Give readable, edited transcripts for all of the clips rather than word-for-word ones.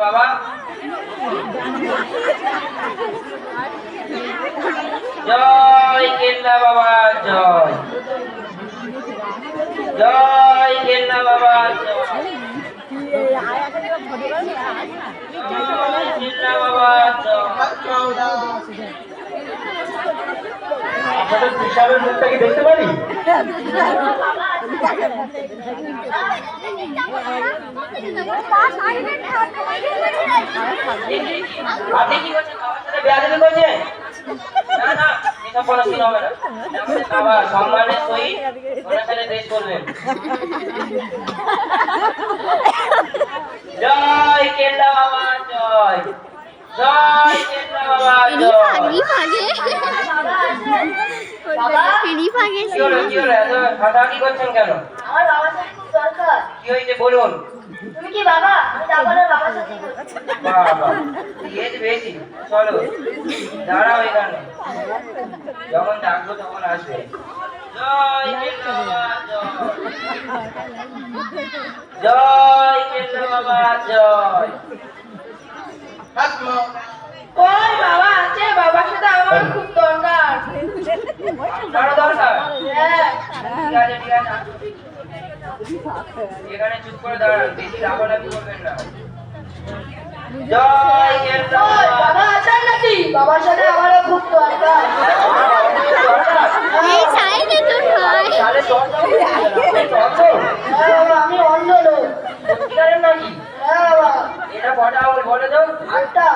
বাবা জয় কেল্লা বাবা জয় জয় কেল্লা বাবা জয় কেল্লা বাবা আপনাদের বিশালের মুখটা কি দেখতে পারি? আপনি কি করছেন? বাবার সাথে বেয়াদবি করছেন? না না, এসব পড়াশোনা হবে না। বাবা সম্মানের সহিত ওনার সাথে দেশ করবেন। জয় কেল্লা বাবা জয় জয় কেল্লা বাবা জয়। কি হলো এত হাঁটাহাঁটি করছেন কেন? আমার বাবার সাথে খুব দরকার। কি হয়েছে বলুন? তুমি কি বাবা? আমি যাবো না বাবার সাথে। বাবা এজ বেশি, চলো দাঁড়াও এখানে, যখন ডাকবো তখন আসবে। জয় কেল্লা বাবা জয় জয় কেল্লা বাবা জয়। ওই বাবা আছে, বাবার সাথে আমার খুব দরকার। কারো দরকার? হ্যাঁ। ঠিক আছে ঠিক আছে, এখানে চুপ করে দাঁড়ান, বেশি লাফালাফি করবেন না। জয় কেল্লা ওই বাবা। বাবা আছেন নাকি? বাবার সাথে আমারও খুব দরকার। তাহলে দরকার হ্যাঁ বাবা, আমি অন্ধ লোক। সত্যিকারের নাকি? হ্যাঁ বাবা। এটা কটা আঙুল বলে দাও? 8টা।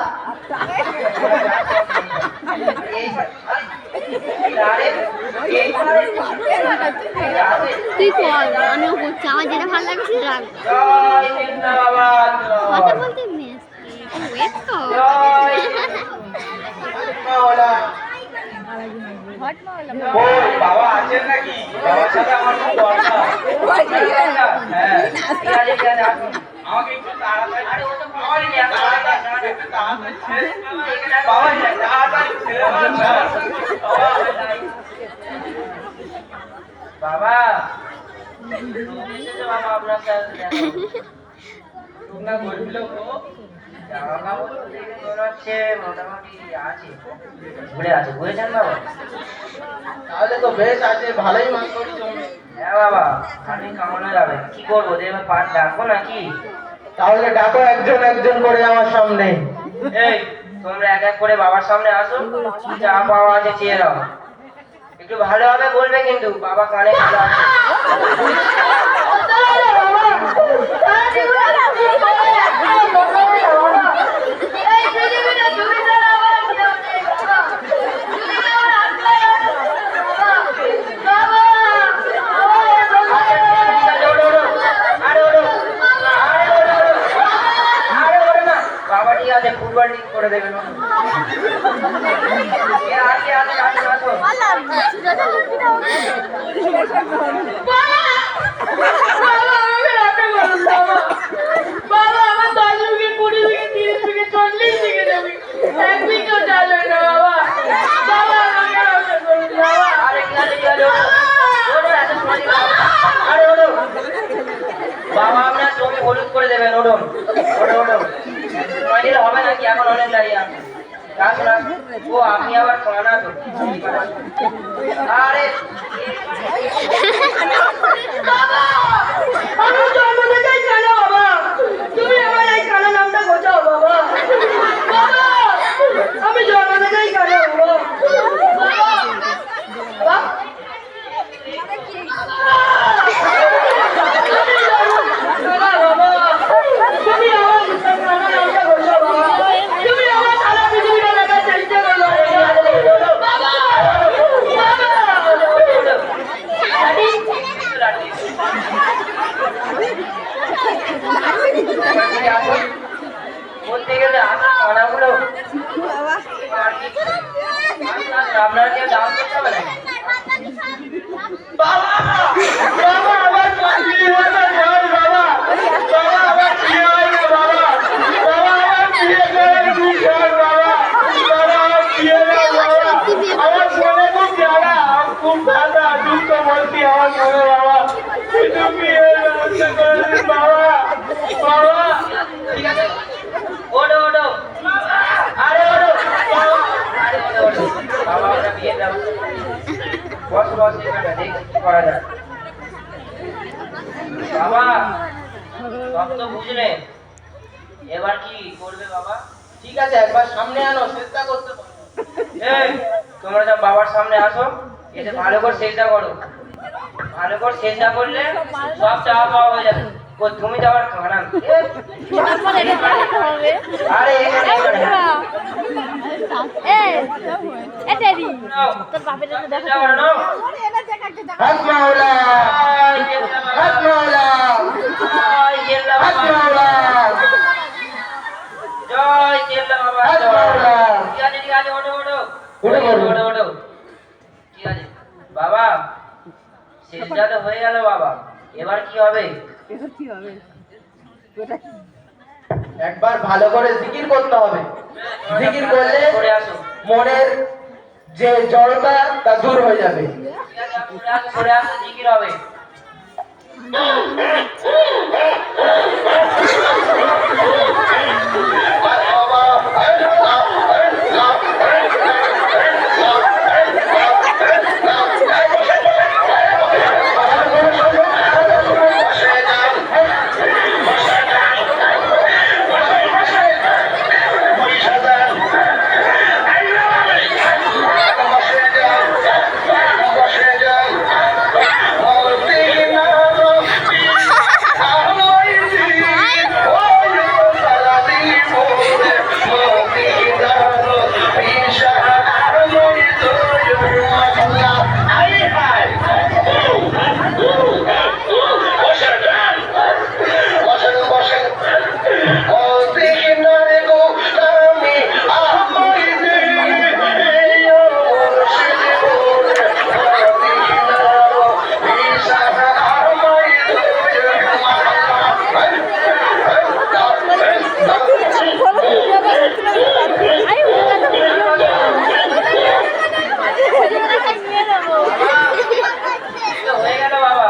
তুই কর, আমিও করছি, আমার যেটা ভালো লাগে সেটা রাখ। জয় কেল্লা বাবা কথা জয় বলতে মেস ওয়েট তো জয় মাওলা। ওই বাবা আছেন নাকি? বাবার সাথে আমার খুব দরকার। হ্যাঁ ঠিক আছে ঠিক আছে, আসুন। আমাকে একটু তাড়াতাড়ি আরে ও তো পাওয়ারই নেই, এত তাড়াতাড়ি না, একটু তাড়াতাড়ি বাবা তাড়াতাড়ি ছেড়ে দাও না। বাবা বাবা আপনার সাথে তোমরা বলছিল গো, জামা কাপড় তো দেখে মনে হচ্ছে মোটামুটি আছে, ঘুরে আছে, বুঝেছেন বাবা? তাহলে তো বেশ আছে, ভালোই মাছ করি তুমি। হ্যাঁ বাবা, আমি কামানো যাবে, কি করবো দেবে, পাট ডাকবো নাকি? তাহলে ডাকো একজন একজন করে আমার সামনে। এই তোমরা এক এক করে বাবার সামনে আসো, যা পাওয়া আছে চেয়ে দাও, একটু ভালোভাবে বলবে কিন্তু, বাবা কানে ভালো আছে। এই পৃথিবীতে তুমি ছাড়া আমার কেউ নেই বাবা। তুমি আমার আত্মা বাবা। বাবা ঠিক আছে, ফুটবল টিম করে দেবেন। আর কে আছে আসো আসো। বাবা আমার 10 বিঘে 20 বিঘে 30 বিঘে 40 বিঘে জমি, 1 বিঘেও চাষ হয় না বাবা। বাবা আমাকে রক্ষা করুন বাবা। আরে কি আছে কি আছে, ওঠো, এত সময় দিলে হবে না। আরে ওঠো, বাবা আপনার জমি হলুদ করে দেবেন, ওঠো ওঠো ওঠো, সময় দিলে হবে নাকি, এখন অনেক দাঁড়িয়ে আছে। আসুন আসুন। ও আপনি আবার কানা তো, আরে বাবা আমি জন্মতে চাই কেন বাবা? তুমি আমার এই কানা নামটা ঘোচাও বাবা। বাবা আমি জন্মতে চাই কেন বাবা? বাবা বাবা তুমি আমার কানা নামটা ঘোচাও বাবা। তুমি আমার সারা পৃথিবীটা দেখার চেষ্টা করো বাবা। বলতে গেলে আপনার কানাগুলো আপনার কেউ দাম করতে হবে নাকি? বাবা বাবা আমার চাকরি হয়ে যায় বাবা। বাবা আমার বিয়ে হয় না বাবা। বাবা আমার বিয়ে করার বিষয় বাবা। বাবা আমার বিয়ে না বাবা। আমার ছেলে খুব জানা, খুব ঠান্ডা, দুঃখ বলছি আমার ছেলে বাবা। একটু বিয়ের ব্যবস্থা করে দিন বাবা। বাবা ঠিক আছে বুঝলে? এবার কি করবে বাবা? ঠিক আছে, একবার সামনে আনো, চেষ্টা করতে পারো। এই, তোমরা সব বাবার সামনে আসো, এসে ভালো করে চেষ্টা করো। ভালো করে চেষ্টা করলে সব চাওয়া পাওয়া হয়ে যাবে। ও তুমি তো আবার খারাপ। আরে চেষ্টা করো নাও। হাত মাওলা, হাত মাওলা, জয় কেল্লা হাত বাবা, মাওলা, জয় কেল্লা বাবা, হাত জয়। মাওলা। ঠিক আছে, ঠিক আছে, ওঠো, ওঠো। উঠে পড়ো। ওঠো, ওঠো। ঠিক আছে বাবা, শেষটা তো হয়ে গেল বাবা, এবার কি হবে? একবার ভালো করে জিকির করতে হবে। জিকির করলে করে আসো। মনের যে জড়তা তা দূর হয়ে যাবে। ঠিক আছে, করে আসো, করে আসো, জিকির হবে। তো হয়ে গেল বাবা,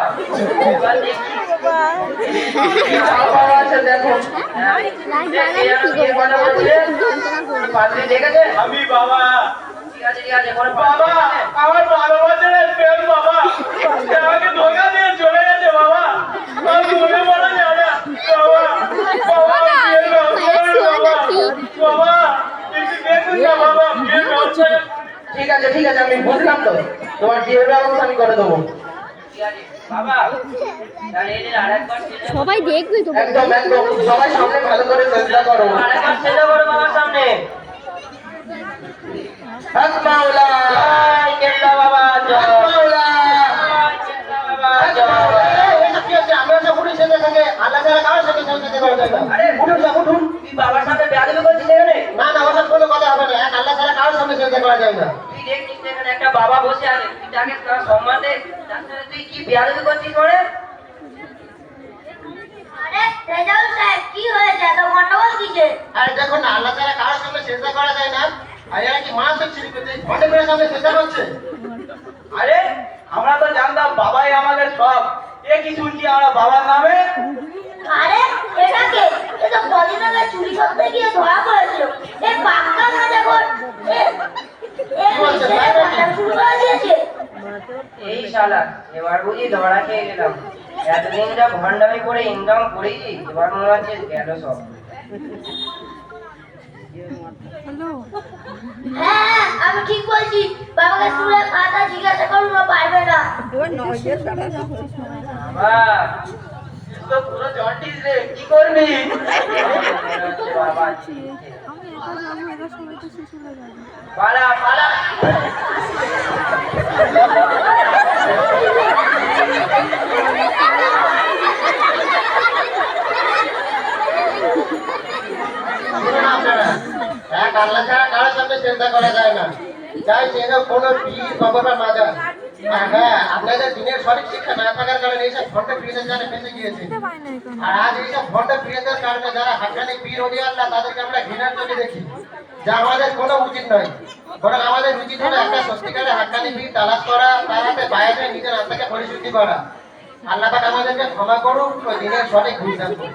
এবার দেখি। কি চাওয়া পাওয়া আছে দেখো। পাত্রী দেখেছে? আমি বাবা, ঠিক আছে, ঠিক আছে, কোনো বাবা আমার ভালোবাসার প্রেম বাবা, সে আমাকে ধোকা দিয়ে চলে গেছে বাবা। আর মনে পড়ে যায় না বাবা। বাবা বিয়ের ব্যবস্থা করো বাবা। বাবা একটু দেখুন না বাবা, বিয়ের ব্যবস্থা। ঠিক আছে, ঠিক আছে, আমি বুঝলাম তো, তোমার বিয়ের ব্যবস্থা আমি করে দেবো। ঠিক আছে বাবা, তাহলে এদের আরেকবার চেষ্টা করো। সবাই দেখবে তো একদম একদম, সবাই সামনে ভালো করে চেষ্টা করো। আরেকবার চেষ্টা করো বাবার সামনে। হাত মাওলা, জয় কেল্লা বাবা, হাত জয়। মাওলা, জয় কেল্লা বাবা, হাত জয়। মাওলা। আমরা যখন সেটা থাকে আল্লাহ তাআলা কারোর সাথে যেতে পারে না। আরে উঠুন না, উঠুন। তুই বাবার সামনে বেয়াদবি করছিস এখানে? না না, ওসব কোনো কথা হবে না। এক আল্লাহ তাআলা কারোর সামনে যেতে করা যায় না। তুই দেখছিস না এখানে একটা বাবা বসে আছে, তুই তাকে তার সম্মান দে। তার সাথে তুই কি বেয়াদবি করছিস করে? আরে রেজাউল সাহেব কি হয়েছে এত গন্ডগোল কিসে? আর দেখো না, আল্লাহ তাআলা কারোর সামনে সেজদা করা যায় না। আর এরা কি মাছ হচ্ছে ঘটে করে সামনে সেজদা করছে। আরে আমরা তো জানতাম বাবাই আমাদের সব, এ কি শুনছি আমরা বাবার নামে? আরে এটা কে? এ তো কদিন আগে চুরি করতে গিয়ে ধরা পড়েছিল। এ পাক্কা নাজাগর। এ শুরু করে দিয়েছে। এই শালা, এবার বুঝি ধরা খেয়ে গেলাম। এতদিন যা ভণ্ডামি করে ইনকাম করেছি, এবার মনে হচ্ছে গেল সব। হ্যাঁ আমি ঠিক বলছি। বাবাকে স্কুলে খাতা জিজ্ঞাসা করুন, ও পারবে না। বাবা, তুই তো পুরো জন্ডিস রে, কি করবি? বাবা, পালা পালা। এক আল্লাহ ছাড়া কারোর সামনে চিন্তা করা যায় না। চাই যেন কোনো পীর বাবা মাজার। হ্যাঁ, আপনাদের দিনের সঠিক শিক্ষা না থাকার কারণে এইসব ভণ্ড পীরদের জানে ফেসে গিয়েছে। আর আজ এইসব ভণ্ড পীরদের কারণে যারা হাক্কানি পীর ওলি আল্লাহ, তাদেরকে আমরা ঘৃণার চোখে দেখি, যা আমাদের কোনো উচিত নয়। বরং আমাদের উচিত হলো একটা সত্যিকারের হাক্কানি পীর তালাশ করা, তার হাতে বায়াত হয়ে নিজের আত্মাকে পরিশুদ্ধি করা। আল্লাহ পাক আমাদেরকে ক্ষমা করুন ও দিনের সঠিক বুঝ দান করুন।